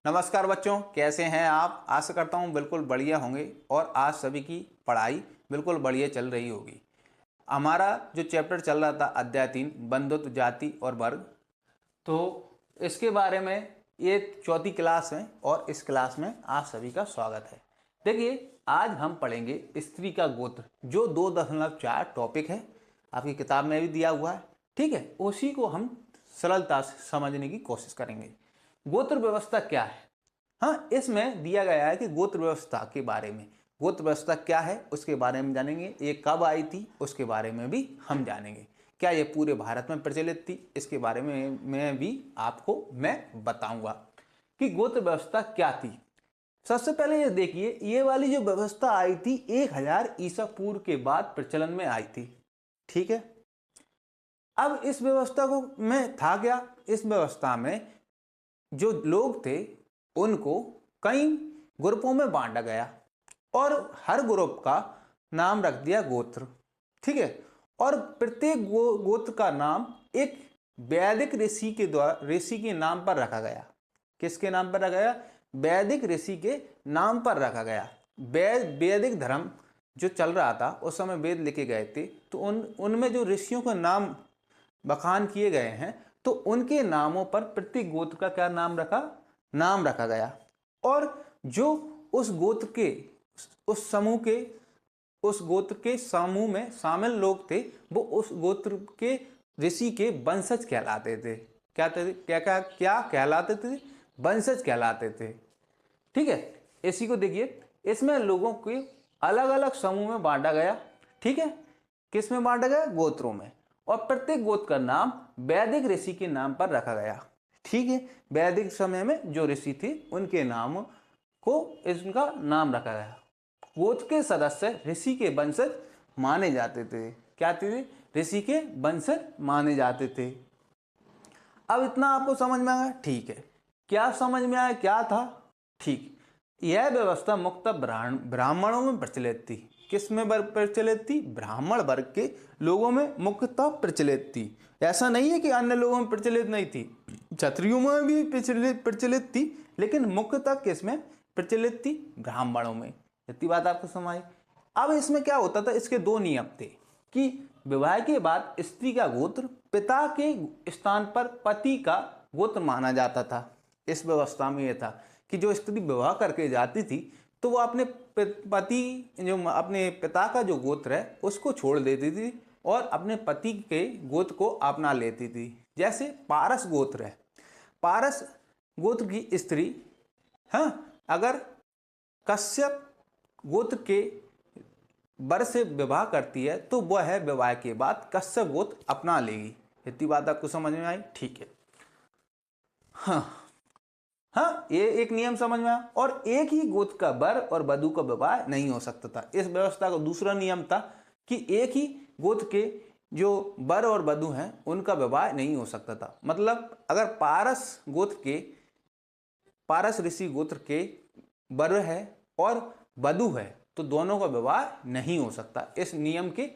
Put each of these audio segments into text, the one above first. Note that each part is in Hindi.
नमस्कार बच्चों, कैसे हैं आप। आशा करता हूँ बिल्कुल बढ़िया होंगे और आज सभी की पढ़ाई बिल्कुल बढ़िया चल रही होगी। हमारा जो चैप्टर चल रहा था अध्याय 3 बंधुत्व, जाति और वर्ग, तो इसके बारे में ये चौथी क्लास है और इस क्लास में आप सभी का स्वागत है। देखिए, आज हम पढ़ेंगे स्त्री का गोत्र, जो 2.4 टॉपिक है, आपकी किताब में भी दिया हुआ है। ठीक है, उसी को हम सरलता से समझने की कोशिश करेंगे। गोत्र व्यवस्था क्या है? हाँ, इसमें दिया गया है कि गोत्र व्यवस्था के बारे में, गोत्र व्यवस्था क्या है उसके बारे में जानेंगे। ये कब आई थी उसके बारे में भी हम जानेंगे। क्या ये पूरे भारत में प्रचलित थी, इसके बारे में मैं भी आपको मैं बताऊंगा कि गोत्र व्यवस्था क्या थी। सबसे पहले ये देखिए, ये वाली जो व्यवस्था आई थी 1000 ईसा पूर्व के बाद प्रचलन में आई थी। ठीक है, अब इस व्यवस्था को में था क्या, इस व्यवस्था में जो लोग थे उनको कई ग्रुपों में बांटा गया और हर ग्रुप का नाम रख दिया गोत्र। ठीक है, और प्रत्येक गोत्र का नाम एक वैदिक ऋषि के द्वारा, ऋषि के नाम पर रखा गया। किसके नाम पर रखा गया? वैदिक ऋषि के नाम पर रखा गया। वैदिक धर्म जो चल रहा था उस समय वेद लिखे गए थे, तो उनमें जो ऋषियों का नाम बखान किए गए हैं, तो उनके नामों पर प्रत्येक गोत्र का क्या नाम रखा गया। और जो उस गोत्र के उस गोत्र के समूह में शामिल लोग थे, वो उस गोत्र के ऋषि के वंशज कहलाते थे। क्या कहलाते थे? वंशज कहलाते थे। ठीक है, इसी को देखिए, इसमें लोगों के अलग अलग समूह में बांटा गया। ठीक है, किस में बांटा गया? गोत्रों में। और प्रत्येक गोत्र का नाम वैदिक ऋषि के नाम पर रखा गया। ठीक है, वैदिक समय में जो ऋषि थे उनके नाम को इनका नाम रखा गया। गोत्र के सदस्य ऋषि के वंशज माने जाते थे। क्या थे? ऋषि के वंशज माने जाते थे। अब इतना आपको समझ में आया? ठीक है, क्या समझ में आया क्या था? ठीक, यह व्यवस्था मुख्यतः ब्राह्मणों में प्रचलित थी। किस में प्रचलित थी? ब्राह्मण वर्ग के लोगों में मुख्यतः प्रचलित थी। ऐसा नहीं है कि अन्य लोगों में प्रचलित नहीं थी, क्षत्रियों में भी प्रचलित थी, लेकिन मुख्यतः किस में प्रचलित थी? ब्राह्मणों में। इतनी बात आपको समझ आई। अब इसमें क्या होता था, इसके दो नियम थे कि विवाह के बाद स्त्री का गोत्र पिता के स्थान पर पति का गोत्र माना जाता था। इस व्यवस्था में यह था कि जो स्त्री विवाह करके जाती थी तो वो अपने अपने पिता का जो गोत्र है उसको छोड़ देती थी और अपने पति के गोत्र को अपना लेती थी। जैसे पारस गोत्र है, पारस गोत्र की स्त्री अगर कश्यप गोत्र के वर से विवाह करती है तो वह विवाह के बाद कश्यप गोत्र अपना लेगी। इतनी बात आपको समझ में आई? ठीक है, हाँ, ये एक नियम समझ में आया। और एक ही गोत्र का वर और वधू का विवाह नहीं हो सकता था। इस व्यवस्था का दूसरा नियम था कि एक ही गोत्र के जो वर और वधू हैं उनका विवाह नहीं हो सकता था। मतलब अगर पारस ऋषि गोत्र के वर है और वधू है तो दोनों का विवाह नहीं हो सकता। इस नियम के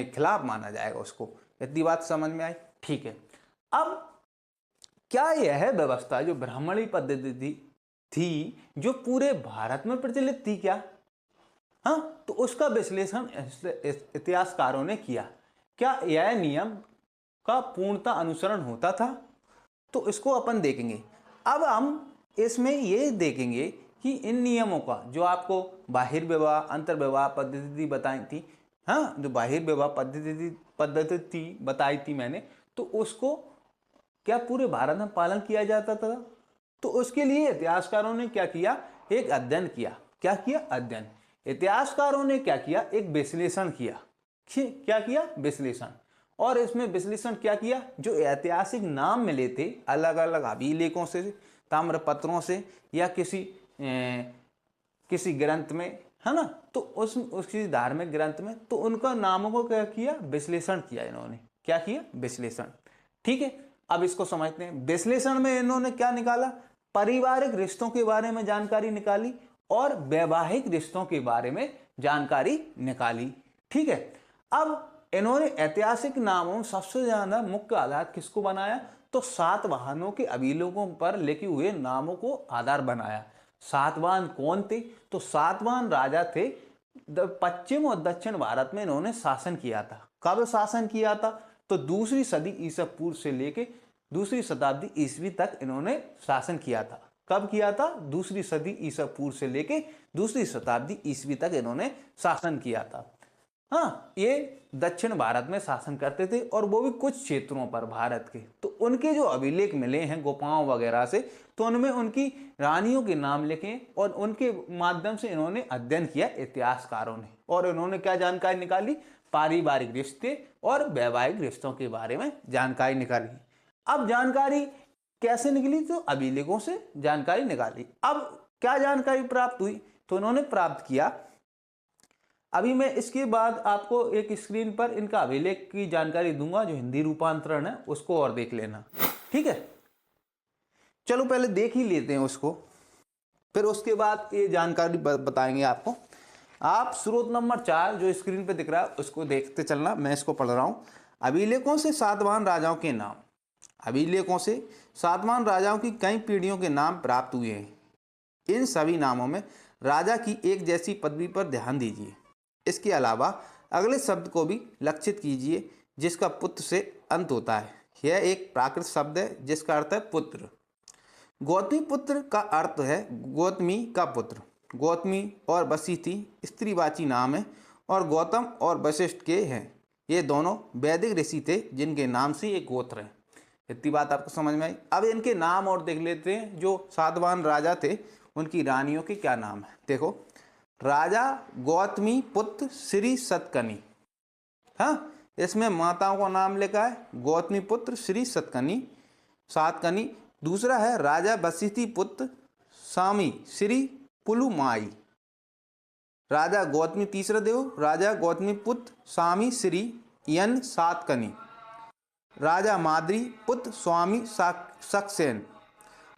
खिलाफ माना जाएगा उसको। इतनी बात समझ में आई? ठीक है, अब क्या यह व्यवस्था जो ब्राह्मणी पद्धति थी जो पूरे भारत में प्रचलित थी क्या? हाँ, तो उसका विश्लेषण इतिहासकारों ने किया। क्या यह नियम का पूर्णतः अनुसरण होता था? तो इसको अपन देखेंगे। अब हम इसमें ये देखेंगे कि इन नियमों का जो आपको बाहिर्विवाह अंतर्विवाह पद्धति बताई थी, हाँ, जो बाहिर्विवाह पद्धति बताई थी मैंने, तो उसको क्या पूरे भारत में पालन किया जाता था? तो उसके लिए इतिहासकारों ने क्या किया? एक अध्ययन किया। क्या किया? अध्ययन। इतिहासकारों ने क्या किया? एक विश्लेषण किया। क्या किया? विश्लेषण। और इसमें विश्लेषण क्या किया? जो ऐतिहासिक नाम मिले थे अलग अलग अभिलेखों से, ताम्रपत्रों से या किसी ग्रंथ में, है ना, तो उसकी धार्मिक ग्रंथ में, तो उनका नामों को क्या किया? विश्लेषण किया इन्होंने। क्या किया? विश्लेषण। ठीक है, अब इसको समझते हैं। विश्लेषण में इन्होंने क्या निकाला? पारिवारिक रिश्तों के बारे में जानकारी निकाली और वैवाहिक रिश्तों के बारे में जानकारी निकाली। ठीक है, अब इन्होंने ऐतिहासिक नामों में सबसे ज्यादा मुख्य आधार किसको बनाया? तो सातवाहनों के अभिलेखों पर लिखे हुए नामों को आधार बनाया। सातवाहन कौन थे? तो सातवाहन राजा थे, पश्चिम और दक्षिण भारत में इन्होंने शासन किया था। कब शासन किया था? तो दूसरी सदी ईसा पूर्व से लेके दूसरी शताब्दी ईस्वी तक इन्होंने शासन किया था। कब किया था? दूसरी सदी ईसा पूर्व से लेके दूसरी शताब्दी ईस्वी तक इन्होंने शासन किया था। हाँ, ये दक्षिण भारत में शासन करते थे और वो भी कुछ क्षेत्रों पर भारत के। तो उनके जो अभिलेख मिले हैं गुफाओं वगैरह से, तो उनमें उनकी रानियों के नाम लिखे और उनके माध्यम से इन्होंने अध्ययन किया इतिहासकारों ने। और इन्होंने क्या जानकारी निकाली? पारिवारिक रिश्ते और वैवाहिक रिश्तों के बारे में जानकारी निकाली। अब जानकारी कैसे निकली? तो अभिलेखों से जानकारी निकाली। अब क्या जानकारी प्राप्त हुई? तो उन्होंने प्राप्त किया, अभी मैं इसके बाद आपको एक स्क्रीन पर इनका अभिलेख की जानकारी दूंगा, जो हिंदी रूपांतरण है उसको और देख लेना, ठीक है। चलो पहले देख ही लेते हैं उसको, फिर उसके बाद ये जानकारी बताएंगे आपको। आप स्रोत नंबर 4 जो स्क्रीन पे दिख रहा है उसको देखते चलना, मैं इसको पढ़ रहा हूँ। अभिलेखों से सातवाहन राजाओं के नाम। अभिलेखों से सातवाहन राजाओं की कई पीढ़ियों के नाम प्राप्त हुए हैं। इन सभी नामों में राजा की एक जैसी पदवी पर ध्यान दीजिए। इसके अलावा अगले शब्द को भी लक्षित कीजिए जिसका पुत्र से अंत होता है। यह एक प्राकृत शब्द है जिसका अर्थ है पुत्र। गौतमी पुत्र का अर्थ है गौतमी का पुत्र। गौतमी और वशिष्ठी स्त्रीवाची नाम है और गौतम और वशिष्ठ के हैं। ये दोनों वैदिक ऋषि थे जिनके नाम से ये गोत्र है। इतनी बात आपको समझ में आई। अब इनके नाम और देख लेते हैं। जो सातवाहन राजा थे उनकी रानियों के क्या नाम है। देखो, राजा गौतमी पुत्र श्री सतकनी। हाँ, इसमें माताओं का नाम लिखा है गौतमी पुत्र श्री सतकनी सातकनी। दूसरा है राजा वशिष्ठी पुत्र स्वामी श्री पुलुमाई। राजा गौतमी, तीसरा देखो, राजा गौतमी पुत्र स्वामी श्री यन सातकनी। राजा माद्री पुत्र स्वामी सक्सेन।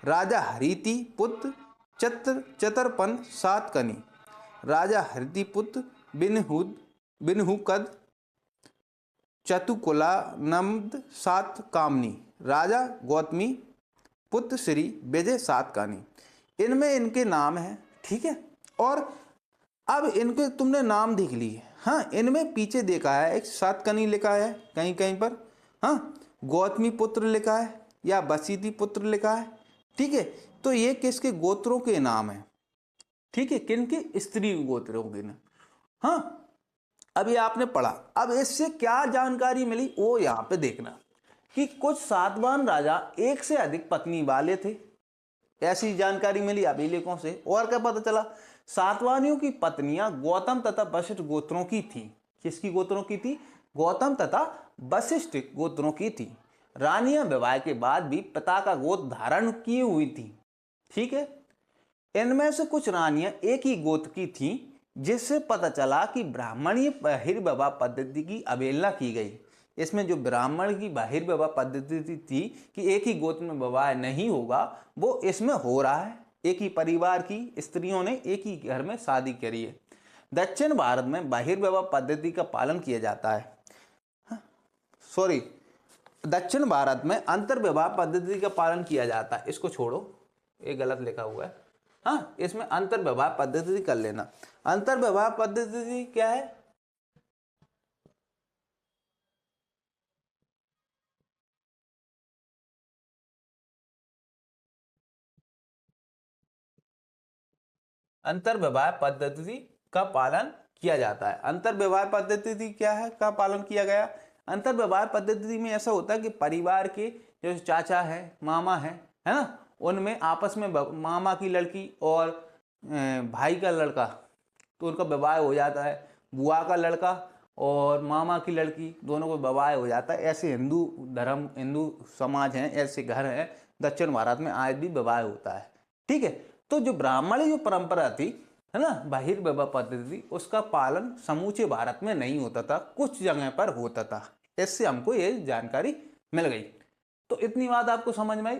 राजा हरिति पुत्र चतरपन सातकनी। राजा हरिति पुत्र बिनहुकद चतुकुलानंद सातकामनी। राजा गौतमी पुत्र श्री विजय सातकानी। इनमें इनके नाम हैं, ठीक है। और अब इनके तुमने नाम देख लिए। हाँ, इनमें पीछे देखा है एक सातकनी लिखा है कहीं कहीं पर, हाँ, गौतमी पुत्र लिखा है या वशिष्ठी पुत्र लिखा है, ठीक है। तो ये किसके गोत्रों के नाम है, ठीक है, किनके? स्त्री गोत्रों के नाम। हाँ, अभी आपने पढ़ा। अब इससे क्या जानकारी मिली वो यहाँ पे देखना कि कुछ सातवाहन राजा एक से अधिक पत्नी वाले थे, ऐसी जानकारी मिली अभिलेखों से। और क्या पता चला? सातवाहनियों की पत्नियां गौतम तथा वशिष्ठ गोत्रों की थी। किसकी गोत्रों की थी? गौतम तथा वशिष्ठ गोत्रों की थी। रानियां विवाह के बाद भी पिता का गोत्र धारण किए हुई थी, ठीक है। इनमें से कुछ रानियां एक ही गोत्र की थीं, जिससे पता चला कि ब्राह्मणीय बहिर्विवाह पद्धति की अवहेलना की गई। इसमें जो ब्राह्मण की बहिर्विवाह पद्धति थी कि एक ही गोत्र में विवाह नहीं होगा, वो इसमें हो रहा है। एक ही परिवार की स्त्रियों ने एक ही घर में शादी करी है। दक्षिण भारत में बहिर्विवाह पद्धति का पालन किया जाता है। दक्षिण भारत में अंतर्विवाह पद्धति का पालन किया जाता है। इसको छोड़ो, ये गलत लिखा हुआ है। हाँ, इसमें अंतर्विवाह पद्धति कर लेना। अंतर्विवाह पद्धति क्या है? अंतर्विवाह पद्धति का पालन किया जाता है। अंतर्विवाह पद्धति क्या है का पालन किया गया? अंतर्विवाह पद्धति में ऐसा होता है कि परिवार के जो चाचा है, मामा है ना, उनमें आपस में मामा की लड़की और भाई का लड़का, तो उनका विवाह हो जाता है। बुआ का लड़का और मामा की लड़की, दोनों को विवाह हो जाता है। ऐसे हिंदू धर्म, हिंदू समाज हैं, ऐसे घर हैं दक्षिण भारत में, आज भी विवाह होता है, ठीक है। तो जो ब्राह्मणी जो परंपरा थी, है ना, बहिर्विवाह पद्धति, उसका पालन समूचे भारत में नहीं होता था, कुछ जगह पर होता था। इससे हमको ये जानकारी मिल गई। तो इतनी बात आपको समझ में आई।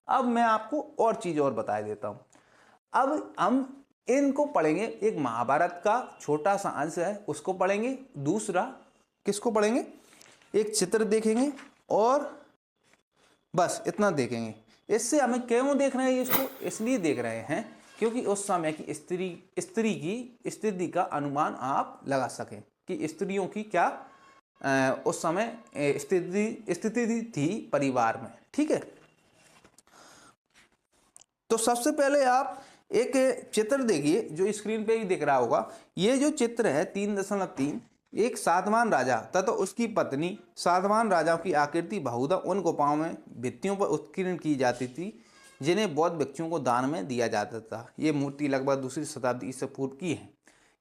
अब मैं आपको और चीज और बता देता हूं। अब हम इनको पढ़ेंगे। एक महाभारत का छोटा सा अंश है, उसको पढ़ेंगे। दूसरा किसको पढ़ेंगे? एक चित्र देखेंगे और बस इतना देखेंगे। इससे हमें क्यों देख रहे हैं इसको, इसलिए देख रहे हैं क्योंकि उस समय की स्त्री की स्थिति का अनुमान आप लगा सकें कि स्त्रियों की क्या उस समय स्थिति थी परिवार में। ठीक है, तो सबसे पहले आप एक चित्र देखिए जो स्क्रीन पे ही दिख रहा होगा। ये जो चित्र है 3.3, एक सातवान राजा तथा उसकी पत्नी। सातवान राजाओं की आकृति बहुधा उन गुफाओं में भित्तियों पर उत्कीर्ण की जाती थी जिन्हें बौद्ध भिक्षुओं को दान में दिया जाता था। ये मूर्ति लगभग दूसरी शताब्दी ईसा पूर्व की है।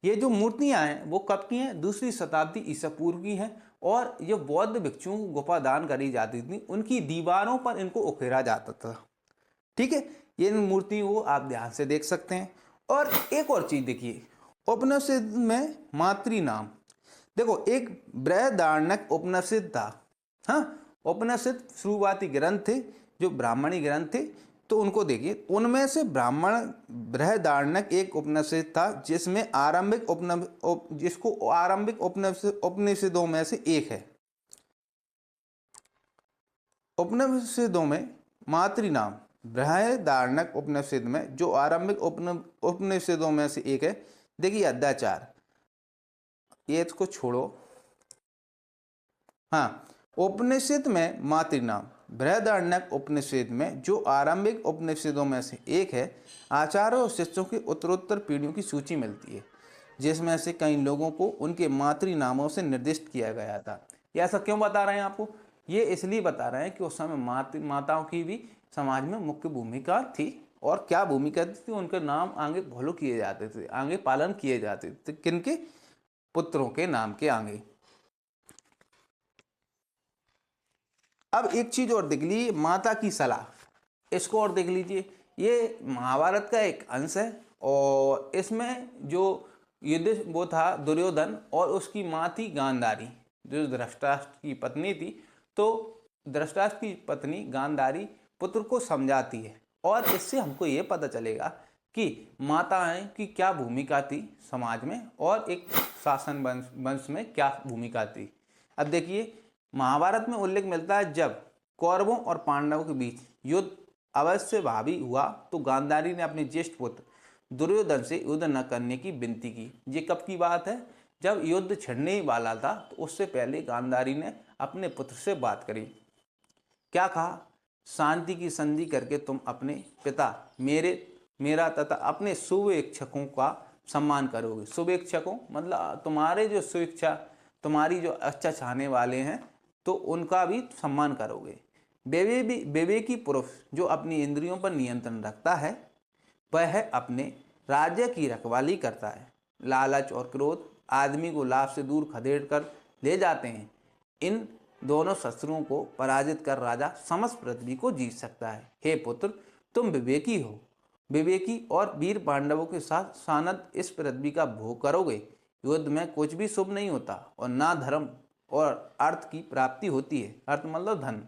ये जो मूर्तियां हैं वो कब की हैं, दूसरी शताब्दी ईसा पूर्व की हैं। और ये बौद्ध भिक्षुओं को गुफा दान करी जाती थी, उनकी दीवारों पर इनको उकेरा जाता था। ठीक है, ये मूर्ति को आप ध्यान से देख सकते हैं। और एक और चीज देखिए, उपनिषद में मातृ नाम। देखो एक बृहदारण्यक उपनिषद था। हाँ, उपनिषद शुरुआती ग्रंथ थे जो ब्राह्मणी ग्रंथ थे, तो उनको देखिए। उनमें से ब्राह्मण बृहदारण्यक एक उपनिषद था जिसमें जिसको आरंभिक उपनिषदों में से एक है। उपनिषदों में मातृ नाम बृहदारण्यक उपनिषद में जो आरंभिक उपनिषदों में से एक है। देखिए अद्याचार, ये इसको छोड़ो। हाँ, उपनिषद में मातृ नाम बृहदारण्यक उपनिषद में जो आरंभिक उपनिषदों में से एक है। आचार्यों और शिष्यों की उत्तरोत्तर पीढ़ियों की सूची मिलती है जिसमें से कई लोगों को उनके मातृ नामों से निर्दिष्ट किया गया था। ये ऐसा क्यों बता रहे हैं आपको, ये इसलिए बता रहे हैं कि उस समय माताओं की भी समाज में मुख्य भूमिका थी। और क्या भूमिका थी, उनके नाम आगे फॉलो किए जाते थे, आगे पालन किए जाते थे। किनके, पुत्रों के नाम के आगे। अब एक चीज और देख लीजिए, माता की सलाह, इसको और देख लीजिए। ये महाभारत का एक अंश है और इसमें जो युद्ध वो था दुर्योधन और उसकी माँ थी गांधारी जो धृतराष्ट्र की पत्नी थी। तो धृतराष्ट्र की पत्नी गांधारी पुत्र को समझाती है और इससे हमको ये पता चलेगा कि माताएं की क्या भूमिका थी समाज में और एक शासन वंश में क्या भूमिका थी। अब देखिए महाभारत में उल्लेख मिलता है जब कौरवों और पांडवों के बीच युद्ध अवश्य भावी हुआ तो गांधारी ने अपने ज्येष्ठ पुत्र दुर्योधन से युद्ध न करने की विनती की। ये कब की बात है, जब युद्ध छिड़ने वाला था तो उससे पहले गांधारी ने अपने पुत्र से बात करी। क्या कहा, शांति की संधि करके तुम अपने पिता मेरा तथा अपने शुभेच्छकों का सम्मान करोगे। शुभेच्छकों मतलब तुम्हारे जो शुभेच्छा, तुम्हारी जो अच्छा चाहने वाले हैं तो उनका भी सम्मान करोगे। विवेकी पुरुष जो अपनी इंद्रियों पर नियंत्रण रखता है वह अपने राज्य की रखवाली करता है। लालच और क्रोध आदमी को लाभ से दूर खदेड़ कर ले जाते हैं। इन दोनों शत्रुओं को पराजित कर राजा समस्त पृथ्वी को जीत सकता है। हे पुत्र, तुम विवेकी हो, विवेकी और वीर पांडवों के साथ सानद इस पृथ्वी का भोग करोगे। युद्ध में कुछ भी शुभ नहीं होता और ना धर्म और अर्थ की प्राप्ति होती है, अर्थ मतलब धन,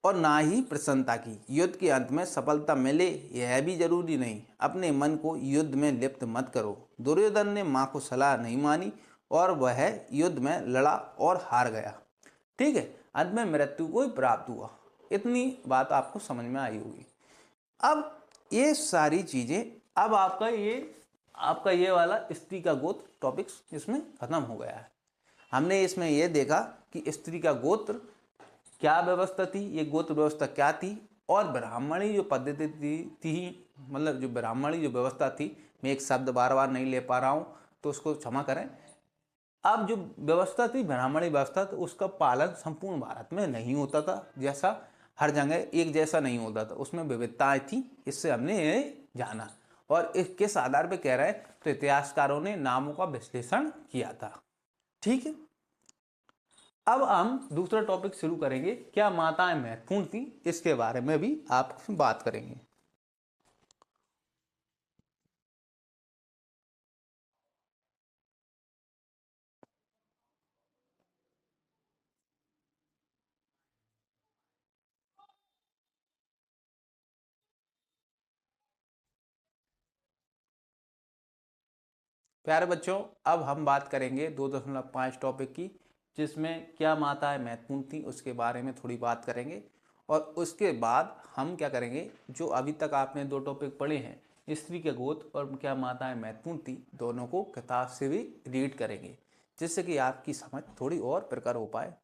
और ना ही प्रसन्नता की। युद्ध के अंत में सफलता मिले यह भी जरूरी नहीं। अपने मन को युद्ध में लिप्त मत करो। दुर्योधन ने माँ को सलाह नहीं मानी और वह युद्ध में लड़ा और हार गया। ठीक है, अंत में मृत्यु को ही प्राप्त हुआ। इतनी बात आपको समझ में आई होगी। अब ये सारी चीजें, अब आपका ये वाला स्त्री का गोत्र टॉपिक्स इसमें खत्म हो गया है। हमने इसमें यह देखा कि स्त्री का गोत्र क्या व्यवस्था थी, ये गोत्र व्यवस्था क्या थी, और ब्राह्मणी जो पद्धति थी मतलब जो ब्राह्मणी जो व्यवस्था थी, मैं एक शब्द बार बार नहीं ले पा रहा हूँ तो उसको क्षमा करें। अब जो व्यवस्था थी ब्राह्मणी व्यवस्था, तो उसका पालन संपूर्ण भारत में नहीं होता था, जैसा हर जगह एक जैसा नहीं होता था, उसमें विविधताएं थी। इससे हमने ये जाना और इस किस आधार पे कह रहे हैं, तो इतिहासकारों ने नामों का विश्लेषण किया था। ठीक है, अब हम दूसरा टॉपिक शुरू करेंगे, क्या माताएं महत्वपूर्ण थी, इसके बारे में भी आप बात करेंगे। प्यारे बच्चों, अब हम बात करेंगे 2.5 टॉपिक की, जिसमें क्या माताएं महत्वपूर्ण थी उसके बारे में थोड़ी बात करेंगे। और उसके बाद हम क्या करेंगे, जो अभी तक आपने 2 टॉपिक पढ़े हैं, स्त्री के गोत्र और क्या माताएं महत्वपूर्ण थी, दोनों को किताब से भी रीड करेंगे, जिससे कि आपकी समझ थोड़ी और प्रखर हो पाए।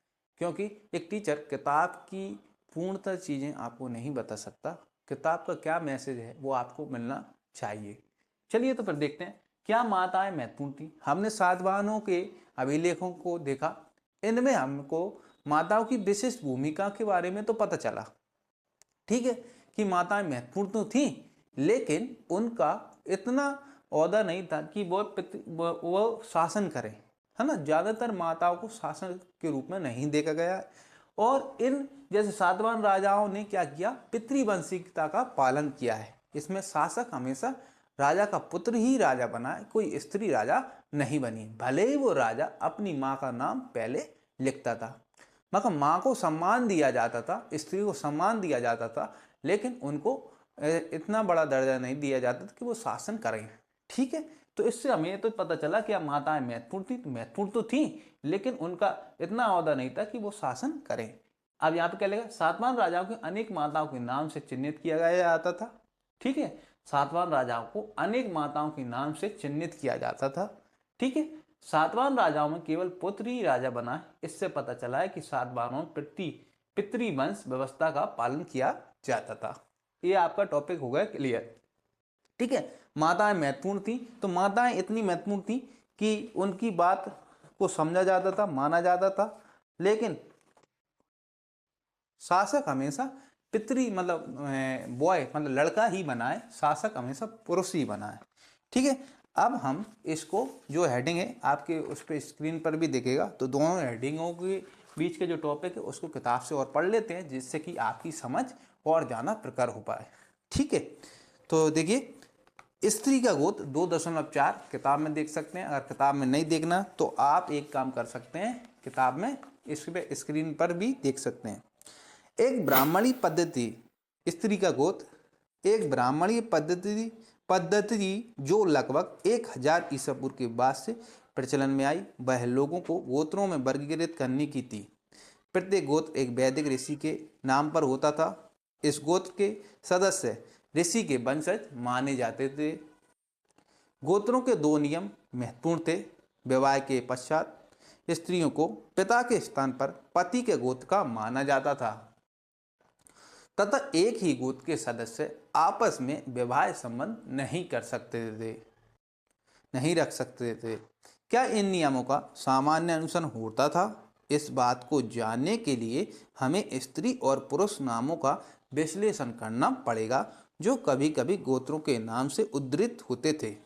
क्योंकि एक टीचर किताब की पूर्णतः चीज़ें आपको नहीं बता सकता, किताब का क्या मैसेज है वो आपको मिलना चाहिए। चलिए तो फिर देखते हैं क्या माताएं महत्वपूर्ण थी। हमने सातवाहनों के अभिलेखों को देखा, इनमें हमको माताओं की विशिष्ट भूमिका के बारे में तो पता चला, ठीक है, कि माताएं महत्वपूर्ण तो थी, लेकिन उनका इतना ओहदा नहीं था कि वो शासन करें, है ना। ज़्यादातर माताओं को शासन के रूप में नहीं देखा गया है। और इन जैसे सातवाहन राजाओं ने क्या किया, पितृवंशिकता का पालन किया है। इसमें शासक हमेशा राजा का पुत्र ही राजा बना है, कोई स्त्री राजा नहीं बनी, भले ही वो राजा अपनी माँ का नाम पहले लिखता था। मगर माँ को सम्मान दिया जाता था, स्त्री को सम्मान दिया जाता था, लेकिन उनको इतना बड़ा दर्जा नहीं दिया जाता था कि वो शासन करें, ठीक है। तो इससे हमें तो पता चला कि माताएं महत्वपूर्ण थी, महत्वपूर्ण तो थी, लेकिन उनका इतना ओहदा नहीं था कि वो शासन करें। अब यहाँ पे क्या लगेगा, सातवाहन राजाओं के अनेक माताओं के नाम से चिन्हित किया जाता था, ठीक है। सातवाहन राजाओं को अनेक माताओं के नाम से चिन्हित किया जाता था, ठीक है। सातवाहन राजाओं में केवल पुत्र ही राजा बना है। इससे पता चला है कि सातवाहनों पितृवंश व्यवस्था का पालन किया जाता था। ये आपका टॉपिक हो गया क्लियर, ठीक है। माताएं महत्वपूर्ण थी, तो माताएं इतनी महत्वपूर्ण थी कि उनकी बात को समझा जाता था, माना जाता था, लेकिन शासक हमेशा मतलब बॉय मतलब लड़का ही बनाए, शासक हमेशा पुरुष ही बनाए, ठीक है। अब हम इसको जो हेडिंग है आपके उस पर स्क्रीन पर भी दिखेगा, तो दोनों हेडिंगों के बीच के जो टॉपिक है उसको किताब से और पढ़ लेते हैं, जिससे कि आपकी समझ और ज़्यादा प्रखर हो पाए, ठीक है। तो देखिए, स्त्री का गोत्र 2.4 किताब में देख सकते हैं। अगर किताब में नहीं देखना तो आप एक काम कर सकते हैं, किताब में इस पे स्क्रीन पर भी देख सकते हैं। एक ब्राह्मणी पद्धति, स्त्री का गोत्र एक ब्राह्मणीय पद्धति जो लगभग 1000 ईसा पूर्व के बाद से प्रचलन में आई, वह लोगों को गोत्रों में वर्गीकृत करने की थी। प्रत्येक गोत्र एक वैदिक ऋषि के नाम पर होता था। इस गोत्र के सदस्य ऋषि के वंशज माने जाते थे। गोत्रों के 2 नियम महत्वपूर्ण थे। विवाह के पश्चात स्त्रियों को पिता के स्थान पर पति के गोत्र का माना जाता था, तथा एक ही गोत्र के सदस्य आपस में वैवाहिक संबंध नहीं रख सकते थे। क्या इन नियमों का सामान्य अनुसरण होता था? इस बात को जानने के लिए हमें स्त्री और पुरुष नामों का विश्लेषण करना पड़ेगा, जो कभी कभी गोत्रों के नाम से उद्धृत होते थे।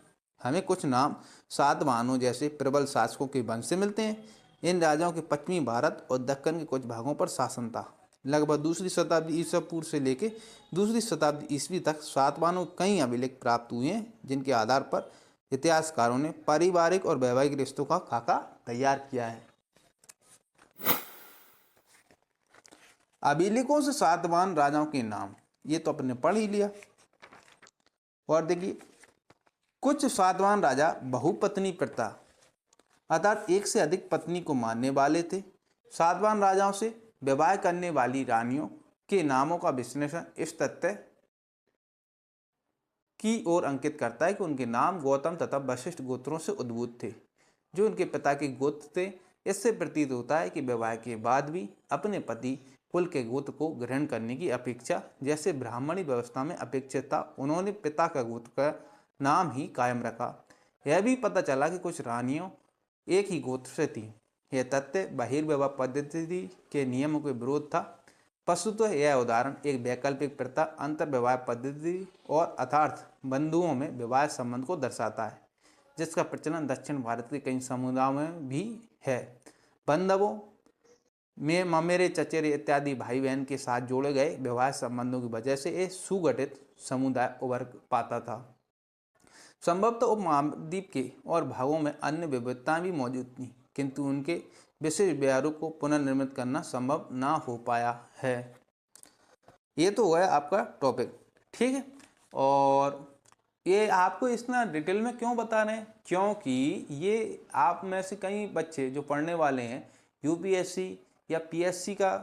हमें कुछ नाम सातवाहनों जैसे प्रबल शासकों के वंश से मिलते हैं। इन राजाओं के पश्चिमी भारत और दक्कन के कुछ भागों पर शासन था। लगभग 2री शताब्दी ईसा पूर्व से लेकर 2री शताब्दी ईस्वी तक सातवाहनों कई अभिलेख प्राप्त हुए हैं, जिनके आधार पर इतिहासकारों ने पारिवारिक और वैवाहिक रिश्तों का खाका तैयार किया है। अभिलेखों से सातवाहन राजाओं के नाम ये तो अपने पढ़ ही लिया। और देखिए, कुछ सातवाहन राजा बहुपत्नी प्रथा अर्थात एक से अधिक पत्नी को मानने वाले थे। सातवाहन राजाओं से विवाह करने वाली रानियों के नामों का विश्लेषण इस तथ्य की ओर अंकित करता है कि उनके नाम गौतम तथा वशिष्ठ गोत्रों से उद्भूत थे, जो उनके पिता के गोत्र थे। इससे प्रतीत होता है कि विवाह के बाद भी अपने पति कुल के गोत्र को ग्रहण करने की अपेक्षा जैसे ब्राह्मणी व्यवस्था में अपेक्षित था, उन्होंने पिता का गोत्र का नाम ही कायम रखा। यह भी पता चला कि कुछ रानियों एक ही गोत्र से थी। यह तथ्य बहिर्विवाह पद्धति के नियमों के विरोध था। वस्तुतः यह उदाहरण एक वैकल्पिक प्रथा अंतर विवाह पद्धति और अर्थार्थ बंधुओं में विवाह संबंध को दर्शाता है, जिसका प्रचलन दक्षिण भारत के कई समुदायों में भी है। बंधुओं में ममेरे, चचेरे इत्यादि भाई बहन के साथ जोड़े गए विवाह संबंधों की वजह से एक सुगठित समुदाय उभर पाता था। संभवतः उपमहाद्वीप के और भागों में अन्य विविधताएं भी मौजूद थीं, किंतु उनके विशेष व्यवहारों को पुनर्निर्मित करना संभव ना हो पाया है। ये तो हुआ है आपका टॉपिक, ठीक है। और ये आपको इतना डिटेल में क्यों बता रहे हैं, क्योंकि ये आप में से कई बच्चे जो पढ़ने वाले हैं यूपीएससी या पीएससी का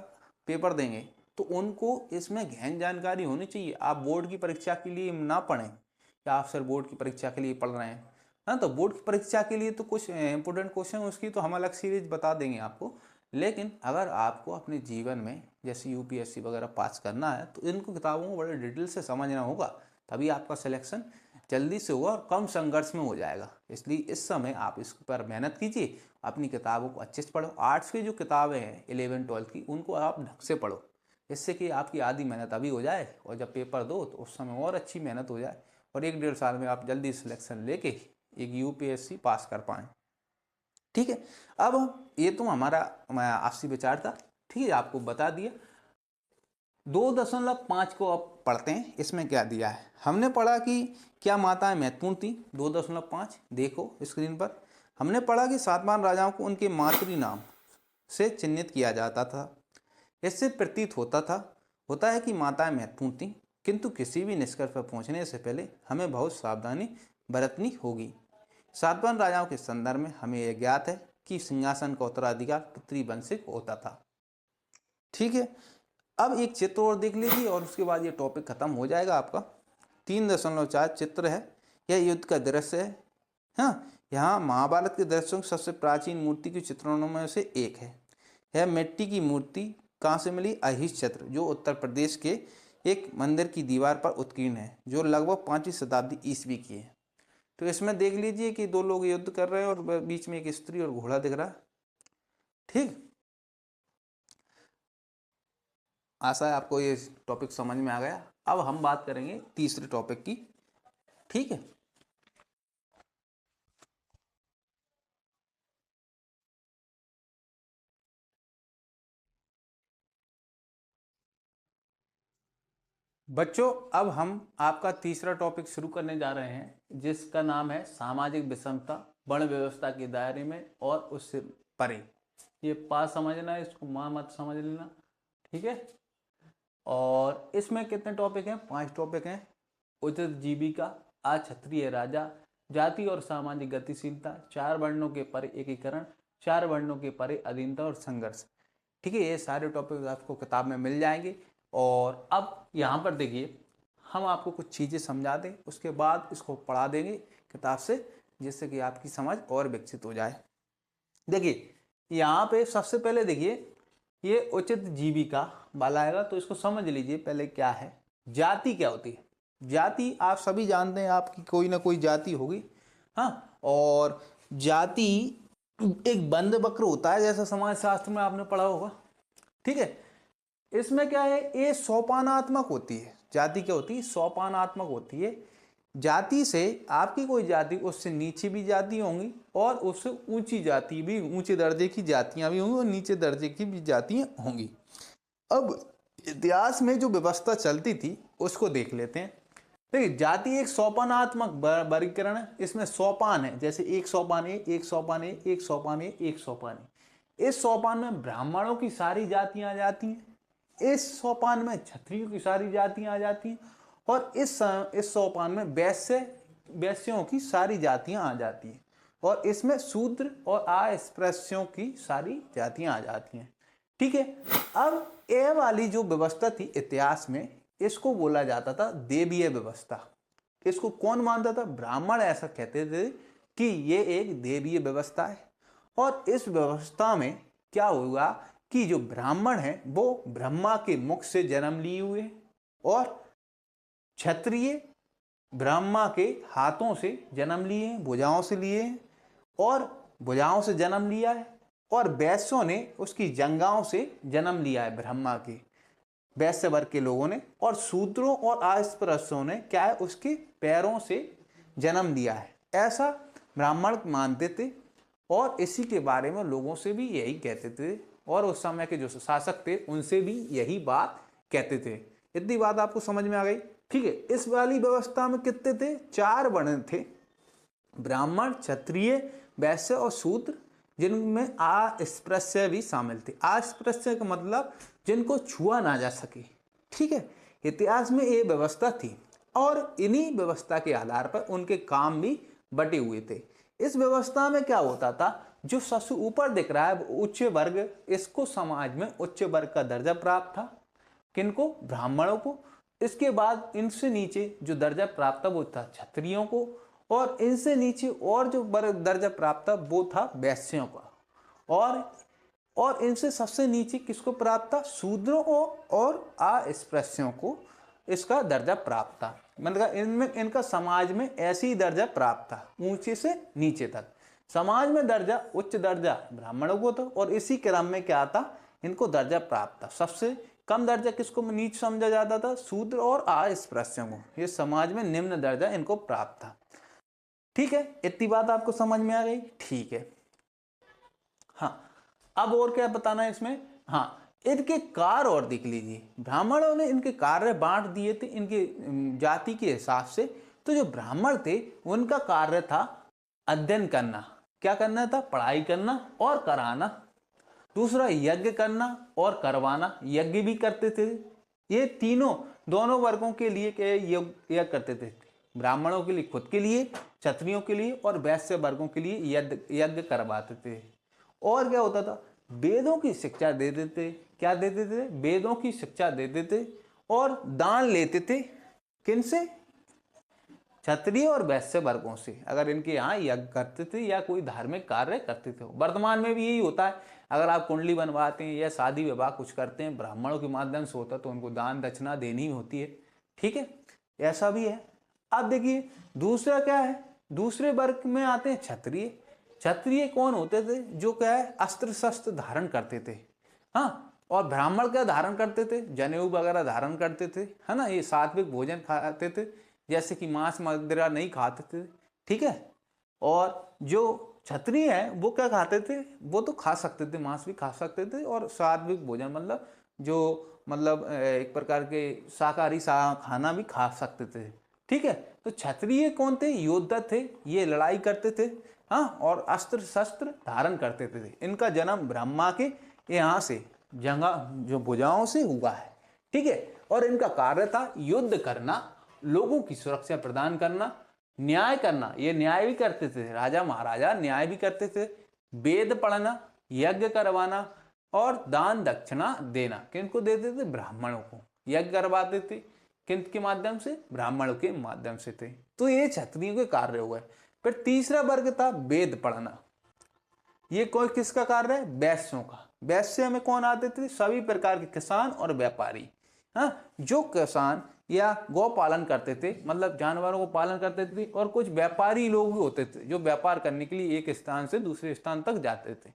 पेपर देंगे तो उनको इसमें गहन जानकारी होनी चाहिए। आप बोर्ड की परीक्षा के लिए ना पढ़ें या आप सर बोर्ड की परीक्षा के लिए पढ़ रहे हैं, हाँ, तो बोर्ड की परीक्षा के लिए तो कुछ इंपॉर्टेंट क्वेश्चन उसकी तो हम अलग सीरीज बता देंगे आपको। लेकिन अगर आपको अपने जीवन में जैसे यूपीएससी वगैरह पास करना है तो इनको किताबों को बड़े डिटेल से समझना होगा, तभी आपका सिलेक्शन जल्दी से होगा और कम संघर्ष में हो जाएगा। इसलिए इस समय आप इस पर मेहनत कीजिए, अपनी किताबों को अच्छे से पढ़ो। आर्ट्स की जो किताबें हैं 11 12 की उनको आप ढंग से पढ़ो, जिससे कि आपकी आधी मेहनत अभी हो जाए और जब पेपर दो तो उस समय और अच्छी मेहनत हो जाए और 1 1.5 साल में आप जल्दी सिलेक्शन लेके एक यूपीएससी पास कर पाएँ। ठीक है, अब ये तो हमारा आपसी विचार था, ठीक है, आपको बता दिया। 2.5 को अब पढ़ते हैं, इसमें क्या दिया है। हमने पढ़ा कि क्या माताएं महत्वपूर्ण थी, 2.5 देखो स्क्रीन पर। हमने पढ़ा कि सातवाहन राजाओं को उनके मातृ नाम से चिन्हित किया जाता था। इससे प्रतीत होता है कि माताएं महत्वपूर्ण थीं, किंतु किसी भी निष्कर्ष पर पहुंचने से पहले हमें बहुत सावधानी बरतनी होगी। सातवाहन राजाओं के संदर्भ में हमें यह ज्ञात है कि सिंहासन का उत्तराधिकार पितृवंशिक होता था। ठीक है, अब एक चित्र और देख लीजिए और उसके बाद ये टॉपिक खत्म हो जाएगा आपका। 3.4 चित्र है, यह युद्ध का दृश्य है। हाँ, यहाँ महाभारत के दृश्यों की सबसे प्राचीन मूर्ति के चित्रों में से एक है। यह मिट्टी की मूर्ति कहाँ से मिली? अहिस चित्र, जो उत्तर प्रदेश के एक मंदिर की दीवार पर उत्कीर्ण है, जो लगभग 5वीं शताब्दी ईस्वी की है। तो इसमें देख लीजिए कि 2 लोग युद्ध कर रहे हैं और बीच में एक स्त्री और घोड़ा दिख रहा है। ठीक, आशा है आपको ये टॉपिक समझ में आ गया। अब हम बात करेंगे तीसरे टॉपिक की। ठीक है, बच्चों अब हम आपका तीसरा टॉपिक शुरू करने जा रहे हैं, जिसका नाम है सामाजिक विषमता वर्ण व्यवस्था के दायरे में और उससे परे। ये पास समझना है, इसको मां मत समझ लेना। ठीक है, और इसमें कितने टॉपिक हैं? 5 टॉपिक हैं। उचित जीविका, अक्षत्रिय राजा, जाति और सामाजिक गतिशीलता, 4 वर्णों के परे एकीकरण, 4 वर्णों के परे अधीनता और संघर्ष। ठीक है, ये सारे टॉपिक आपको किताब में मिल जाएंगे। और अब यहाँ पर देखिए, हम आपको कुछ चीज़ें समझा दें, उसके बाद इसको पढ़ा देंगे किताब से, जिससे कि आपकी समझ और विकसित हो जाए। देखिए यहाँ पे सबसे पहले देखिए, ये उचित जीविका वाला आएगा, तो इसको समझ लीजिए पहले क्या है। जाति क्या होती है? जाति आप सभी जानते हैं, आपकी कोई ना कोई जाति होगी। हाँ, और जाति एक बंद वक्र होता है, जैसा समाज शास्त्र में आपने पढ़ा होगा। ठीक है, इसमें क्या है, ये सोपानात्मक होती है। जाति क्या होती है? सोपानात्मक होती है। जाति से आपकी कोई जाति उससे नीचे भी जाति होंगी और उससे ऊंची जाति भी, ऊंचे दर्जे की जातियां भी होंगी और नीचे दर्जे की भी जातियां होंगी। अब इतिहास में जो व्यवस्था चलती थी उसको देख लेते हैं। देखिए, जाति एक सोपानात्मक वर्गीकरण है। इसमें सोपान है, जैसे एक सोपान है, एक सोपान है, एक सोपान है, एक सोपान है। इस सोपान में ब्राह्मणों की सारी जातियां आ जाती हैं, इस सोपान में क्षत्रियों की सारी जातियां आ जाती हैं, और इस सोपान में वैश्यों की सारी जातियां आ जाती हैं, और इसमें शूद्र और अस्पृश्यों की सारी जातियां आ जाती हैं। ठीक है, अब ये वाली जो व्यवस्था थी इतिहास में, इसको बोला जाता था देवीय व्यवस्था। इसको कौन मानता था? ब्राह्मण ऐसा कहते थे कि ये एक देवीय व्यवस्था है। और इस व्यवस्था में क्या होगा कि जो ब्राह्मण है वो ब्रह्मा के मुख से जन्म लिए हुए, और क्षत्रिय ब्रह्मा के हाथों से जन्म लिए हैं, भुजाओं से लिए हैं, और भुजाओं से जन्म लिया है, और वैश्यों ने उसकी जंघाओं से जन्म लिया है, ब्रह्मा के वैश्य वर्ग के लोगों ने, और शूद्रों और अस्पृश्यों ने क्या है, उसके पैरों से जन्म लिया है। ऐसा ब्राह्मण मानते थे, और इसी के बारे में लोगों से भी यही कहते थे, और उस समय के जो शासक थे उनसे भी यही बात कहते थे। इतनी बात आपको समझ में आ गई? ठीक है, इस वाली व्यवस्था में कितने थे? 4 वर्ण थे, ब्राह्मण, क्षत्रिय, वैश्य और शूद्र, जिनमें अस्पृश्य भी शामिल थे। अस्पृश्य का मतलब जिनको छुआ ना जा सके। ठीक है, इतिहास में ये व्यवस्था थी, और इन्हीं व्यवस्था के आधार पर उनके काम भी बटे हुए थे। इस व्यवस्था में क्या होता था, जो सबसे ऊपर दिख रहा है वो उच्च वर्ग, इसको समाज में उच्च वर्ग का दर्जा प्राप्त था। किनको? ब्राह्मणों को। इसके बाद इनसे नीचे जो दर्जा प्राप्त था वो था क्षत्रियों को, और इनसे नीचे और जो दर्जा प्राप्त था वो था वैश्यों का, और इनसे सबसे नीचे किसको प्राप्त था? शूद्रों को और अस्पृश्यों को इसका दर्जा प्राप्त था। मतलब इनमें इनका समाज में ऐसी ही दर्जा प्राप्त था, ऊंचे से नीचे तक। समाज में दर्जा उच्च दर्जा ब्राह्मणों को था, और इसी क्रम में क्या था? इनको दर्जा प्राप्त था। सबसे कम दर्जा किसको नीच समझा जाता था? शूद्र और अस्पृश्यों को। ये समाज में निम्न दर्जा इनको प्राप्त था। ठीक है, इतनी बात आपको समझ में आ गई? ठीक है। हाँ, अब और क्या बताना है इसमें? हाँ, इनके कार्य और देख लीजिए। ब्राह्मणों ने इनके कार्य बांट दिए थे इनके जाति के हिसाब से। तो जो ब्राह्मण थे उनका कार्य था अध्ययन करना। क्या करना था? पढ़ाई करना और कराना। दूसरा यज्ञ करना और करवाना, यज्ञ भी करते थे। ये तीनों दोनों वर्गों के लिए यज्ञ करते थे। ब्राह्मणों के लिए खुद के लिए, क्षत्रियों के लिए और वैश्य वर्गों के लिए यज्ञ करवाते थे। और क्या होता था? वेदों की शिक्षा देते थे। क्या देते थे? वेदों की शिक्षा देते थे और दान लेते थे। किनसे? क्षत्रिय और वैश्य वर्गों से। अगर इनके यहाँ यज्ञ करते थे या कोई धार्मिक कार्य करते थे। वर्तमान में भी यही होता है। अगर आप कुंडली बनवाते हैं या शादी विवाह कुछ करते हैं, ब्राह्मणों के माध्यम से होता है, तो उनको दान दक्षिणा देनी होती है। ठीक है, ऐसा भी है। अब देखिए दूसरा क्या है? दूसरे वर्ग में आते हैं क्षत्रिय। क्षत्रिय कौन होते थे? जो क्या है, अस्त्र शस्त्र धारण करते थे। हाँ, और ब्राह्मण क्या धारण करते थे? जनेऊ वगैरह धारण करते थे, है ना। ये सात्विक भोजन खाते थे, जैसे कि मांस मदिरा नहीं खाते थे। ठीक है, और जो क्षत्रिय है वो क्या खाते थे? वो तो खा सकते थे, मांस भी खा सकते थे, और सात्विक भोजन मतलब जो एक प्रकार के शाकाहारी खाना भी खा सकते थे। ठीक है, तो क्षत्रिय कौन थे? योद्धा थे, ये लड़ाई करते थे। हाँ, और अस्त्र शस्त्र धारण करते थे। इनका जन्म ब्रह्मा के यहाँ से जंगा जो भुजाओं से हुआ है। ठीक है, और इनका कार्य था युद्ध करना, लोगों की सुरक्षा प्रदान करना, न्याय करना। ये न्याय भी करते थे, राजा महाराजा न्याय भी करते थे। वेद पढ़ना, यज्ञ करवाना और दान दक्षिणा देना। किनको देते थे? ब्राह्मणों को। यज्ञ करवाते थे किन के माध्यम से? ब्राह्मणों के माध्यम से थे। तो ये क्षत्रियों के कार्य हुए। फिर तीसरा वर्ग था वेद पढ़ना। ये कोई किसका कार्य है? वैश्यों का। वैश्य में कौन आते थे? सभी प्रकार के किसान और व्यापारी। हाँ, जो किसान या गौ पालन करते थे, मतलब जानवरों को पालन करते थे, और कुछ व्यापारी लोग भी होते थे जो व्यापार करने के लिए एक स्थान से दूसरे स्थान तक जाते थे।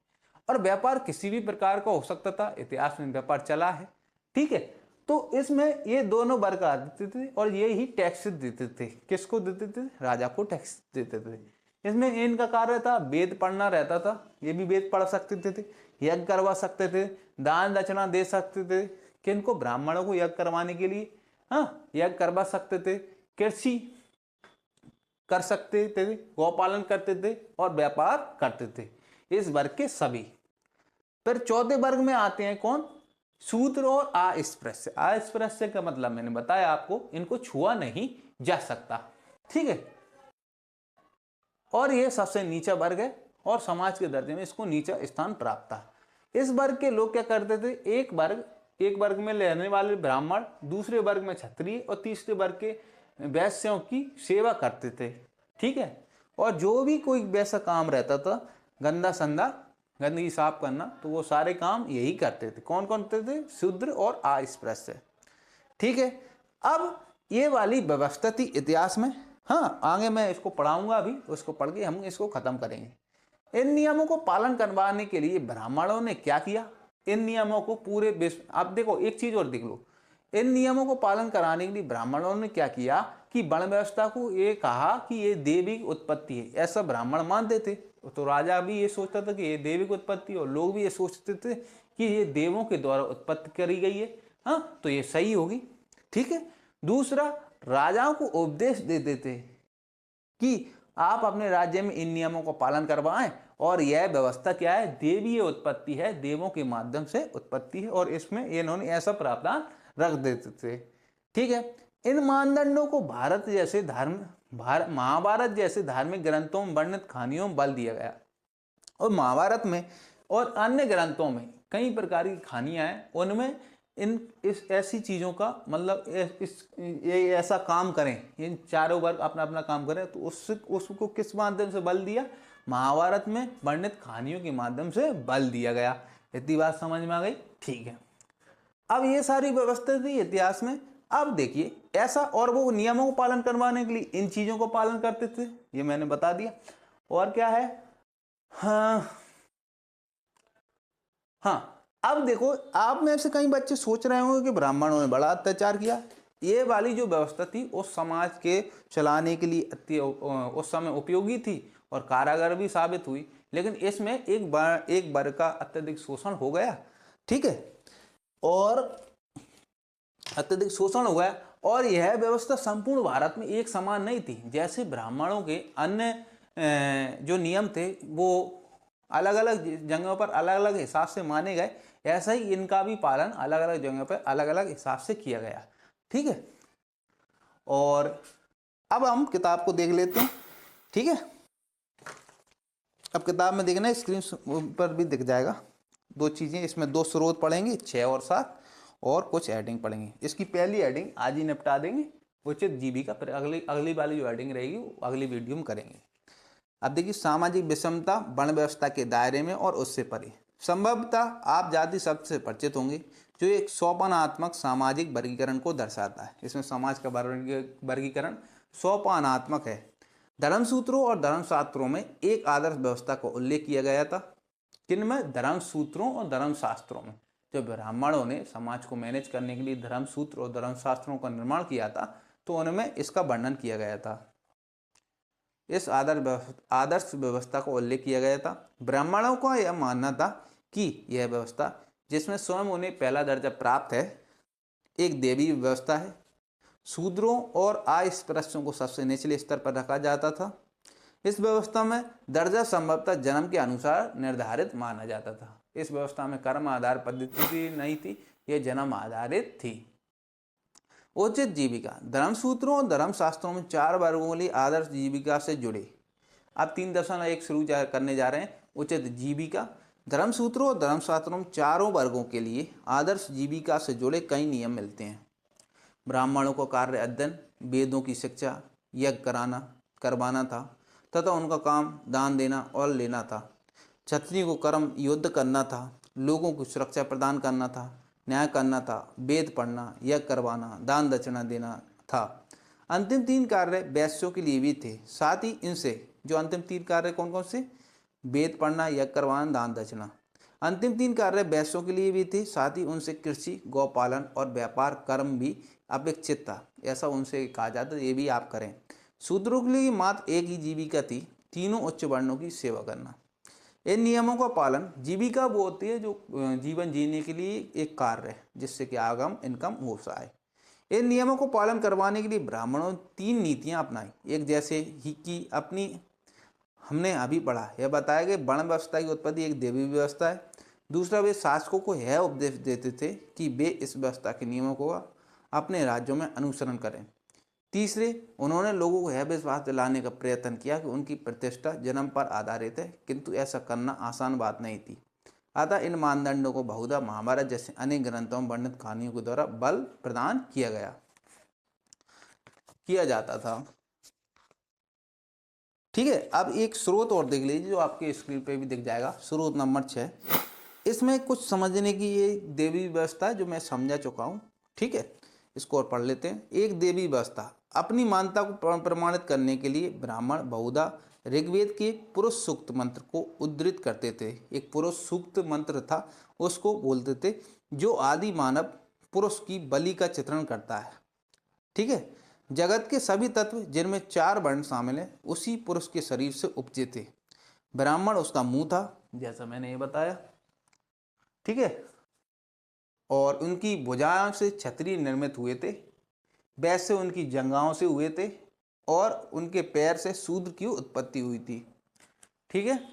और व्यापार किसी भी प्रकार का हो सकता था, इतिहास में व्यापार चला है। ठीक है, तो इसमें ये दोनों वर्ग आते थे और ये ही टैक्स देते थे। किसको देते थे? राजा को टैक्स देते थे। इसमें इनका कार्य था वेद पढ़ना रहता था। ये भी वेद पढ़ सकते थे, यज्ञ करवा सकते थे, दान दक्षिणा दे सकते थे। किनको? ब्राह्मणों को यज्ञ करवाने के लिए। हाँ, यज्ञ करवा सकते थे, कृषि कर सकते थे, गौपालन करते थे और व्यापार करते थे। इस वर्ग के सभी। फिर चौथे वर्ग में आते हैं कौन? शूद्र और अस्पृश्य। अस्पृश्य का मतलब मैंने बताया आपको, इनको छुआ नहीं जा सकता। ठीक है, और ये सबसे नीचा वर्ग है और समाज के दर्जे में इसको नीचा स्थान प्राप्त था। इस वर्ग के लोग क्या करते थे? एक वर्ग में रहने वाले ब्राह्मण, दूसरे वर्ग में क्षत्रिय और तीसरे वर्ग के वैश्यों की सेवा करते थे। ठीक है, और जो भी कोई वैसा काम रहता था, गंदा संदा गंदगी साफ करना, तो वो सारे काम यही करते थे। कौन कौन करते थे? शूद्र और अस्पृश्य। ठीक है, अब ये वाली व्यवस्था थी इतिहास में। हाँ, आगे मैं इसको पढ़ाऊंगा, अभी उसको पढ़ के हम इसको खत्म करेंगे। इन नियमों को पालन करवाने के लिए ब्राह्मणों ने क्या किया? इन नियमों को पूरे विश्व, आप देखो एक चीज और देख लो, इन नियमों को पालन कराने के लिए ब्राह्मणों ने क्या किया कि वर्ण व्यवस्था को ये कहा कि ये देवी उत्पत्ति है, ऐसा ब्राह्मण मानते थे। तो राजा भी ये सोचता था कि ये देवी की उत्पत्ति, और लोग भी ये सोचते थे कि ये देवों के द्वारा उत्पत्ति करी गई है। हाँ, तो ये सही होगी। ठीक है, दूसरा, राजाओं को उपदेश देते थे कि आप अपने राज्य में इन नियमों का पालन करवाएं, और यह व्यवस्था क्या है? देवीय उत्पत्ति है, देवों के माध्यम से उत्पत्ति है, और इसमें इन्होंने ऐसा प्रावधान रख देते थे। ठीक है, इन मानदंडों को महाभारत जैसे धार्मिक ग्रंथों में वर्णित कहानियों में बल दिया गया। और महाभारत में और अन्य ग्रंथों में कई प्रकार की कहानियाँ हैं, उनमें इस ऐसी चीज़ों का मतलब ये ऐसा काम करें, इन चारों वर्ग अपना अपना काम करें, तो उसको किस माध्यम से बल दिया? महाभारत में वर्णित कहानियों के माध्यम से बल दिया गया। इतनी बात समझ में आ गई? ठीक है। अब ये सारी व्यवस्था थी इतिहास में। अब देखिए ऐसा, और वो नियमों को पालन करवाने के लिए इन चीज़ों को पालन करते थे, ये मैंने बता दिया। और क्या है? हाँ हाँ, अब देखो, आप में से कई बच्चे सोच रहे होंगे कि ब्राह्मणों ने बड़ा अत्याचार किया। ये वाली जो व्यवस्था थी उस समाज के चलाने के लिए उस समय उपयोगी थी और कारागर भी साबित हुई, लेकिन इसमें एक वर्ग का अत्यधिक शोषण हो गया। ठीक है, और अत्यधिक शोषण हो गया, और यह व्यवस्था संपूर्ण भारत में एक समान नहीं थी। जैसे ब्राह्मणों के अन्य जो नियम थे वो अलग अलग जगहों पर अलग अलग हिसाब से माने गए, ऐसा ही इनका भी पालन अलग अलग जगहों पर अलग अलग हिसाब से किया गया। ठीक है, और अब हम किताब को देख लेते हैं। ठीक है, अब किताब में देखना, स्क्रीन पर भी दिख जाएगा। दो चीज़ें इसमें, दो स्रोत पढ़ेंगे 6 और 7, और कुछ हेडिंग पढ़ेंगे। इसकी पहली हेडिंग आज ही निपटा देंगे, उचित जीविका, फिर अगली अगली वाली जो हेडिंग रहेगी वो अगली वीडियो में करेंगे। अब देखिए, सामाजिक विषमता वर्ण व्यवस्था के दायरे में और उससे परे। संभवतः आप जाति शब्द से परिचित होंगे, जो एक सोपानात्मक सामाजिक वर्गीकरण को दर्शाता है। इसमें समाज का वर्गीकरण सोपानात्मक है। धर्मसूत्रों और धर्मशास्त्रों में एक आदर्श व्यवस्था का उल्लेख किया गया था। किनमें? धर्मसूत्रों और धर्मशास्त्रों में। जब ब्राह्मणों ने समाज को मैनेज करने के लिए धर्मसूत्र और धर्मशास्त्रों का निर्माण किया था, तो उनमें इसका वर्णन किया गया था। इस आदर्श व्यवस्था का उल्लेख किया गया था। ब्राह्मणों का यह मानना था कि यह व्यवस्था, जिसमें स्वयं उन्हें पहला दर्जा प्राप्त है, एक देवी व्यवस्था है। शूद्रों और अस्पृश्यों को सबसे निचले स्तर पर रखा जाता था। इस व्यवस्था में दर्जा संभवतः जन्म के अनुसार निर्धारित माना जाता था। इस व्यवस्था में कर्म आधार पद्धति भी नहीं थी, यह जन्म आधारित थी। उचित जीविका। धर्मसूत्रों और धर्मशास्त्रों में 4 वर्गों के लिए आदर्श जीविका से जुड़े। अब 3.1 शुरू करने जा रहे हैं। उचित जीविका। धर्मसूत्रों और धर्मशास्त्रों में चारों वर्गों के लिए आदर्श जीविका से जुड़े कई नियम मिलते हैं। ब्राह्मणों को कार्य अध्ययन, वेदों की शिक्षा, यज्ञ करवाना था तथा उनका काम दान देना और लेना था। क्षत्रियों को कर्म युद्ध करना था, लोगों को सुरक्षा प्रदान करना था, न्याय करना था, वेद पढ़ना, यज्ञ करवाना, दान दक्षिणा देना था। अंतिम 3 कार्य वैश्यों के लिए भी थे। साथ ही इनसे जो अंतिम 3 कार्य कौन कौन से? वेद पढ़ना, यज्ञ करवाना, दान दक्षिणा। अंतिम 3 कार्य वैश्यों के लिए भी थे। साथ ही उनसे कृषि, गौपालन और व्यापार कर्म भी अपेक्षित था। ऐसा उनसे कहा जाता, ये भी आप करें। शूद्रों के लिए मात्र एक ही जीविका थी, तीनों उच्च वर्णों की सेवा करना। इन नियमों का पालन, जीविका वो होती है जो जीवन जीने के लिए एक कार्य है जिससे कि आगम इनकम हो जाए। इन नियमों को पालन करवाने के लिए ब्राह्मणों ने 3 नीतियां अपनाई। एक जैसे ही कि अपनी, हमने अभी पढ़ा, यह बताया कि वर्ण व्यवस्था की उत्पत्ति एक देवी व्यवस्था है। दूसरा, वे शासकों को यह उपदेश देते थे कि वे इस व्यवस्था के नियमों को अपने राज्यों में अनुसरण करें। तीसरे, उन्होंने लोगों को यह विश्वास दिलाने का प्रयत्न किया कि उनकी प्रतिष्ठा जन्म पर आधारित है, किंतु ऐसा करना आसान बात नहीं थी। अतः इन मानदंडों को बहुधा महाभारत जैसे अनेक ग्रंथों में वर्णित कहानियों के द्वारा बल प्रदान किया जाता था। ठीक है, अब एक स्रोत और देख लीजिए जो आपके स्क्रीन पे भी दिख जाएगा, स्रोत नंबर 6। इसमें कुछ समझने की ये देवी व्यवस्था है जो मैं समझा चुका हूँ। ठीक है, इसको और पढ़ लेते हैं। एक देवी व्यवस्था। अपनी मान्यता को प्रमाणित करने के लिए ब्राह्मण बहुधा ऋग्वेद के पुरुष सूक्त मंत्र को उद्धृत करते थे। एक पुरुष सूक्त मंत्र था, उसको बोलते थे, जो आदि मानव पुरुष की बलि का चित्रण करता है। ठीक है, जगत के सभी तत्व जिनमें 4 वर्ण शामिल हैं उसी पुरुष के शरीर से उपजे थे। ब्राह्मण उसका मुंह था, जैसा मैंने ये बताया। ठीक है, और उनकी भुजाओं से क्षत्रिय निर्मित हुए थे, वैसे उनकी जंघाओं से हुए थे, और उनके पैर से शूद्र की उत्पत्ति हुई थी। ठीक है,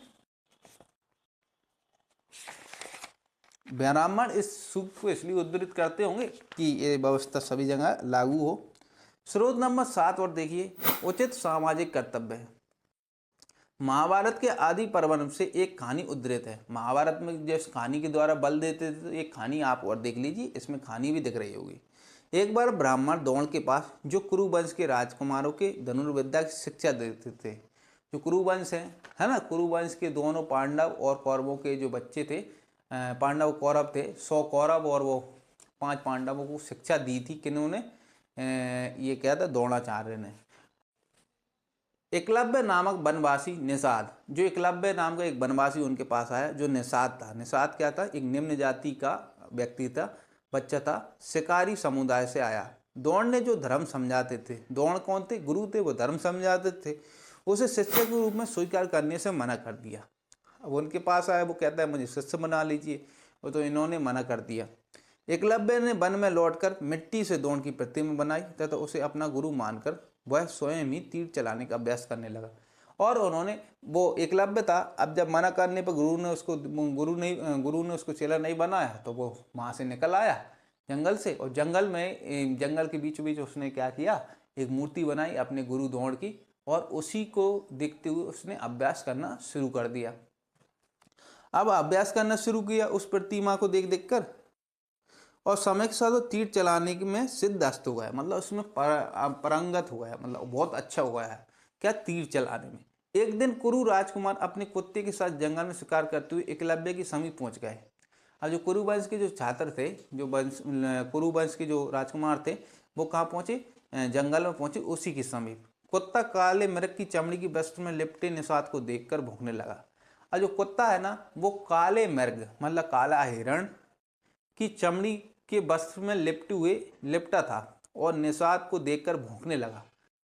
ब्राह्मण इस सूक्त को इसलिए उद्धृत करते होंगे कि ये व्यवस्था सभी जगह लागू हो। स्रोत नंबर 7 और देखिए, उचित सामाजिक कर्तव्य है। महाभारत के आदि पर्व से एक कहानी उद्धृत है। महाभारत में जिस कहानी के द्वारा बल देते थे, तो एक कहानी आप और देख लीजिए, इसमें कहानी भी दिख रही होगी। एक बार ब्राह्मण द्रोण के पास, जो कुरु वंश के राजकुमारों के धनुर्विद्या की शिक्षा देते थे। जो कुरु वंश है ना, कुरु वंश के दोनों पांडव और कौरवों के जो बच्चे थे, पांडव कौरव थे, 100 कौरव और वो 5 पांडवों को शिक्षा दी थी। किन्होंने? ये क्या था, द्रोणाचार्य ने। एकलव्य नामक वनवासी निषाद, जो एकलव्य नाम का एक वनवासी उनके पास आया, जो निषाद था। निषाद क्या था? एक निम्न जाति का व्यक्ति था, बच्चा था, शिकारी समुदाय से आया। द्रोण ने जो धर्म समझाते थे, द्रोण कौन थे? गुरु थे, वो धर्म समझाते थे, उसे शिष्य के रूप में स्वीकार करने से मना कर दिया। अब उनके पास आया, वो कहता है मुझे शिष्य बना लीजिए, वो तो इन्होंने मना कर दिया। एकलव्य ने वन में लौटकर मिट्टी से द्रोण की प्रतिमा बनाई तथा उसे अपना गुरु मानकर वह स्वयं ही तीर चलाने का अभ्यास करने लगा। और उन्होंने, वो एकलव्य था, अब जब मना करने पर गुरु ने उसको चेला नहीं बनाया, तो वो वहाँ से निकल आया जंगल से, और जंगल के बीचों बीच उसने क्या किया, एक मूर्ति बनाई अपने गुरु द्रोण की, और उसी को देखते हुए उसने अभ्यास करना शुरू कर दिया। अब अभ्यास करना शुरू किया उस प्रतिमा को देख देख कर, और समय के साथ वो तीर चलाने में सिद्धस्त हो गया, मतलब उसमें पारंगत हो गया, मतलब बहुत अच्छा हो गया है क्या, तीर चलाने में। एक दिन कुरु राजकुमार अपने कुत्ते के साथ जंगल में शिकार करते हुए एकलव्य के समीप पहुंच गए। अब जो कुरु वंश के जो छात्र थे, कुरु वंश के जो राजकुमार थे, वो कहाँ पहुंचे? जंगल में पहुंचे, उसी के समीप। कुत्ता काले मृग की चमड़ी की वस्त्र में लिपटे निषाद को देखकर भौंकने लगा। और जो कुत्ता है ना, वो काले मृग मतलब काला हिरण की चमड़ी के वस्त्र में लिपटा था और निषाद को देखकर भौंकने लगा।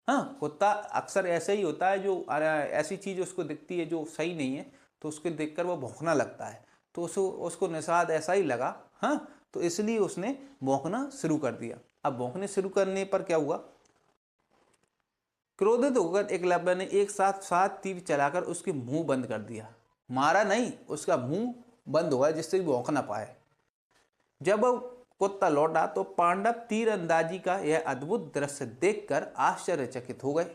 हाँ, कुत्ता अक्सर ऐसा ही होता है, जो ऐसी चीज उसको दिखती है जो सही नहीं है, तो उसको देखकर वो भौंकना लगता है। तो उसको निषाद ऐसा ही लगा, हाँ, तो इसलिए उसने भौंकना शुरू कर दिया। अब भौंकने शुरू करने पर क्या हुआ? क्रोधित होकर एकलव्य ने एक साथ 7 तीर चलाकर उसके मुंह बंद कर दिया। मारा नहीं, उसका मुंह बंद हुआ जिससे भौंक ना पाए। जब कुत्ता लौटा तो पांडव तीरंदाजी का यह अद्भुत दृश्य देखकर आश्चर्यचकित हो गए।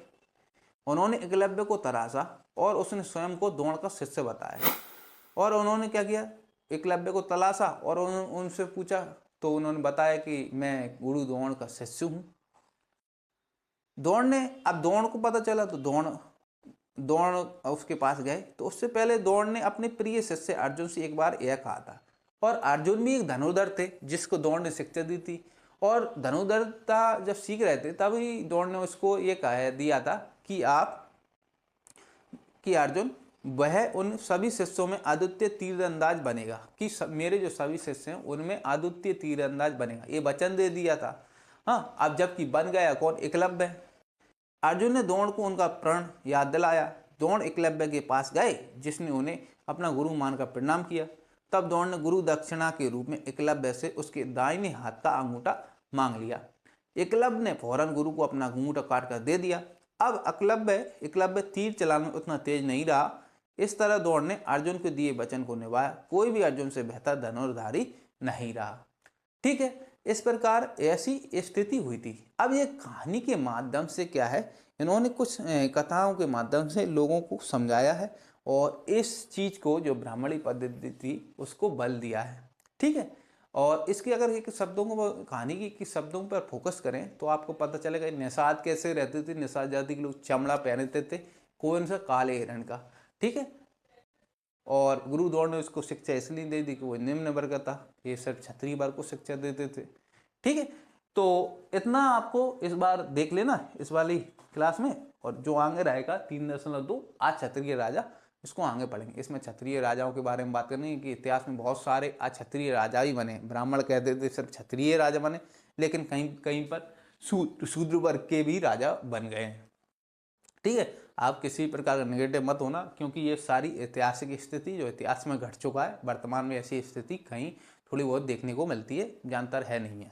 उन्होंने एकलव्य को तराशा और उसने स्वयं को द्रोण का शिष्य बताया। और उन्होंने क्या किया? एकलव्य को तलाशा और उनसे पूछा, तो उन्होंने बताया कि मैं गुरु द्रोण का शिष्य हूं। अब द्रोण को पता चला, तो द्रोण उसके पास गए। तो उससे पहले द्रोण ने अपने प्रिय शिष्य अर्जुन से एक बार यह कहा था, और अर्जुन भी एक धनुर्धर थे जिसको द्रोण ने शिक्षा दी थी। और धनुर्धरता जब सीख रहे थे तभी द्रोण ने उसको ये कह दिया था कि अर्जुन, वह उन सभी शिष्यों में अद्वितीय तीरंदाज बनेगा, कि मेरे जो सभी शिष्य हैं उनमें अद्वितीय तीरंदाज बनेगा, ये वचन दे दिया था। हाँ, अब जबकि बन गया कौन? एकलव्य। अर्जुन ने द्रोण को उनका प्रण याद दिलाया। द्रोण एकलव्य के पास गए, जिसने उन्हें अपना गुरु मानकर प्रणाम किया। तब द्रोण ने गुरु दक्षिणा के रूप में एकलव्य से उसके दाहिने हाथ का अंगूठा मांग लिया। एकलव्य ने फौरन गुरु को अपना अंगूठा काट कर दे दिया। अब एकलव्य तीर चलाने में उतना तेज नहीं रहा। इस तरह द्रोण ने अर्जुन को दिए वचन को निभाया। कोई भी अर्जुन से बेहतर धनुर्धारी नहीं रहा। ठीक है, इस प्रकार ऐसी स्थिति हुई थी। अब ये कहानी के माध्यम से क्या है, इन्होंने कुछ कथाओं के माध्यम से लोगों को समझाया है, और इस चीज को जो ब्राह्मणी पद्धति थी उसको बल दिया है। ठीक है, और इसके अगर एक शब्दों को, कहानी की शब्दों पर फोकस करें तो आपको पता चलेगा निषाद कैसे रहते थे। निषाद जाति के लोग चमड़ा पहनते थे, कौन सा? काले हिरण का। ठीक है, और गुरु द्रोण ने उसको शिक्षा इसलिए दे दी कि वो निम्न वर्ग था, ये सिर्फ क्षत्रिय वर्ग को शिक्षा देते थे। ठीक है, तो इतना आपको इस बार देख लेना इस वाली क्लास में, और जो आगे रहेगा 3.2 आज क्षत्रिय राजा, इसको आगे पढ़ेंगे। इसमें क्षत्रिय राजाओं के बारे में बात करनी है कि इतिहास में बहुत सारे क्षत्रिय राजा ही बने। ब्राह्मण कहते थे सिर्फ क्षत्रिय राजा बने, लेकिन कहीं कहीं पर शूद्र वर्ग के भी राजा बन गए हैं। ठीक है, आप किसी प्रकार का नेगेटिव मत होना, क्योंकि ये सारी ऐतिहासिक स्थिति जो इतिहास में घट चुका है, वर्तमान में ऐसी स्थिति कहीं थोड़ी बहुत देखने को मिलती है, जानतर है नहीं है।